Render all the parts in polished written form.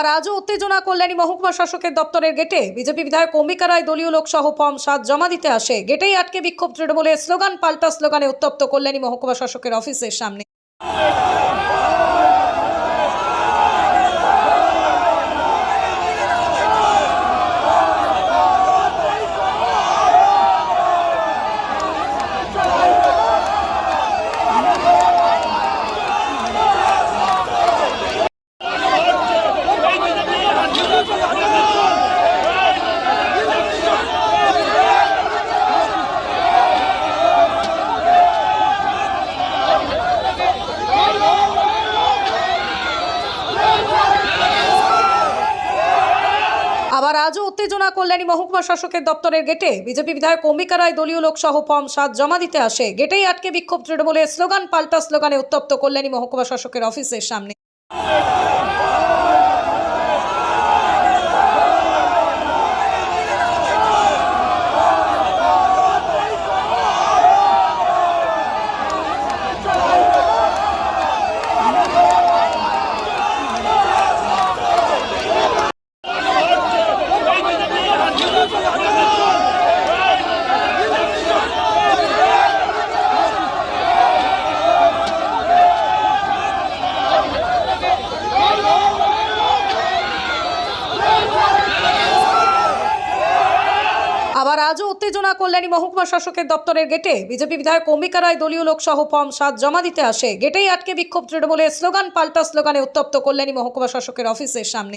আবার আজও উত্তেজনা কল্যাণী মহকুমা শাসকের দপ্তরের গেটে বিজেপি বিধায়ক অম্বিকা রায় দলীয় লোক সহ ফর্ম 7 জমা দিতে আসে। গেটেই আটকে বিক্ষোভ তৃণমূলের স্লোগান পাল্টা স্লোগানে উত্তপ্ত কল্যাণী মহকুমা শাসকের অফিসের সামনে। আবার আজও উত্তেজনা কল্যাণী মহকুমা শাসকের দপ্তরের গেটে বিজেপি বিধায়ক অম্বিকা রায় দলীয় লোক সহ ফর্ম 7 জমা দিতে আসে। গেটেই আটকে বিক্ষোভ তৃণমূলের স্লোগান পাল্টা স্লোগানে উত্তপ্ত কল্যাণী মহকুমা শাসকের অফিসের সামনে। আবার আজও উত্তেজনা কল্যাণী মহকুমা শাসকের দপ্তরের গেটে বিজেপি বিধায়ক অম্বিকা রায় দলীয় লোক সহ ফর্ম 7 জমা দিতে আসে। গেটেই আটকে বিক্ষোভ তৃণমূলের স্লোগান পাল্টা স্লোগানে উত্তপ্ত কল্যাণী মহকুমা শাসকের অফিসের সামনে।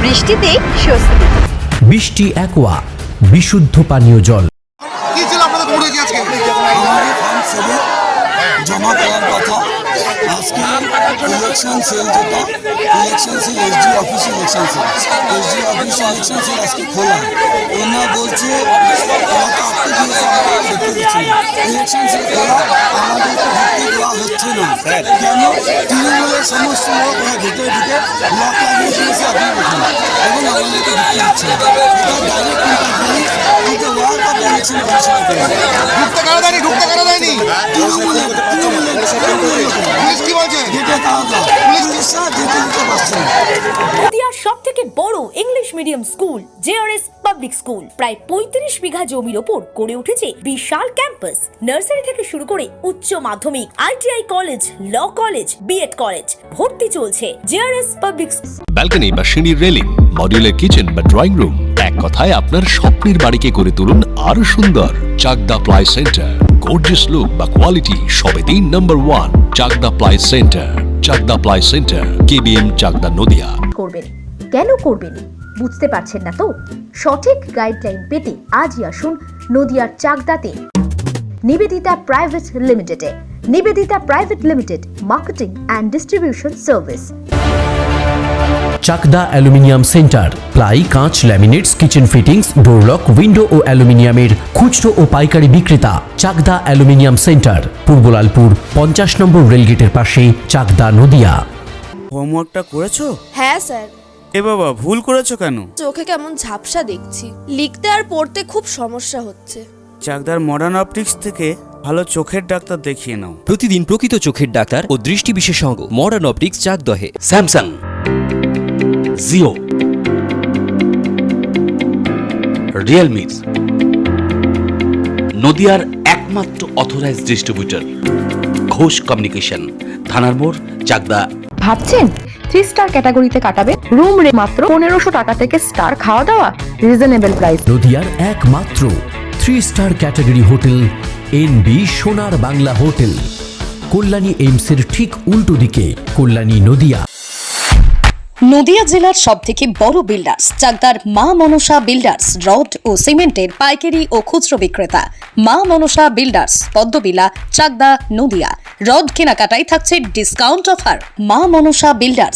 বৃষ্টিতে স্বস্তি। বৃষ্টি অ্যাকোয়া বিশুদ্ধ পানীয় জল। কি ছিল আপনাদের খবর হয়েছে আজকে? আমাদের ফর্ম 7 জমা দেওয়ার কথা। আজকে ইলেকশন সেল যেটা election cell SD office election cell election cell আজকে খোলা। ওনারা বলছে ইলেকশন সেল খোলা, আমাদেরকে ঢুকতে দেওয়া হচ্ছে না। কেন? তৃণমূলের সমস্ত লোক ওরা ভেতরে ঢুকে লক লাগিয়ে দিয়েছে আপনি দেখুন, এবং আমাদেরকে ঢুকতে দিচ্ছে না। এটা ডাইরেক্ট কিন্তু ওয়ার্ড অফ ইলেকশন ঘোষণা করে ঢুকতে কারা দেয়নি? পুলিশ কি বলছে? নদিয়ার সবথেকে বড় English medium school JRS public school প্রায় 35 বিঘা জমির ওপর গড়ে উঠেছে বিশাল ক্যাম্পাস। নার্সারি থেকে শুরু করে উচ্চ মাধ্যমিক, ITI college, law college, BEd college ভর্তি চলছে জেআরএস পাবলিক। ব্যালকনি বা সিঁড়ির রেলিং, মডিউলার কিচেন বা ড্রয়িং রুম, এক কথায় আপনার স্বপ্নের বাড়িকে করে তুলুন আরো সুন্দর। Chakdah ply centre, gorgeous look বা কোয়ালিটি সবে 3 নম্বর 1 Chakdah ply centre. Chakdah ply centre, KBM, Chakdah, Nadia. করবেন কেন করবেন বুঝতে পারছেন না তো? সঠিক গাইডলাইন পেতে আজই আসুন নদিয়ার চাকদাতে নিবেদিতা প্রাইভেট লিমিটেডে। Nivedita private limited, marketing and distribution service. Chakdah aluminium centre, ply, কাঁচ, laminates, kitchen fittings, door lock, window ও অ্যালুমিনিয়ামের খুচরো ও পাইকারি বিক্রেতা। চাকদা অ্যালুমিনিয়াম সেন্টার, পূর্বলালপুর 50 নম্বর রেলগেটের পাশে, চাকদা, নদিয়া। হোমওয়ার্কটা করেছো? হ্যাঁ স্যার। এ বাবা, ভুল করেছো কেন? চোখে কেমন ঝাপসা দেখছি, লিখতে আর পড়তে খুব সমস্যা হচ্ছে। চাকদার মডার্ন অপটিক্স থেকে ভালো চোখের ডাক্তার দেখিয়ে নাও। প্রতিদিন প্রকৃত চোখের ডাক্তার ও দৃষ্টি বিশেষজ্ঞ মডার্ন অপটিক্স, চাকদহে। স্যামসাং, জিও, রিয়েলমি, নদিয়ার একমাত্র অথরাইজড ডিস্ট্রিবিউটর ঘোষ কমিউনিকেশন, থানার মোড়, চাকদা। ভাবছেন 3 স্টার ক্যাটাগরিতে কাটাবে? রুম রে মাত্র 1500 টাকা থেকে স্টার, খাওয়া দাওয়া রিজনেবল প্রাইস। নদিয়ার একমাত্র 3 স্টার ক্যাটাগরি হোটেল এনবি সোনার বাংলা হোটেল, কল্যাণী এইমসের ঠিক উল্টো দিকে, কল্যাণী, নদিয়া। নদিয়া জেলার সবথেকে বড় বিল্ডার্স চাকদার মা মনসা বিল্ডার্স, রড ও সিমেন্টের পাইকারি ও খুচরো বিক্রেতা। মা মনসা বিল্ডার্স, পদ্মবিলা, চাকদা, নদিয়া। রড কেনাকাটায় থাকছে ডিসকাউন্ট অফার। মা মনসা বিল্ডার্স,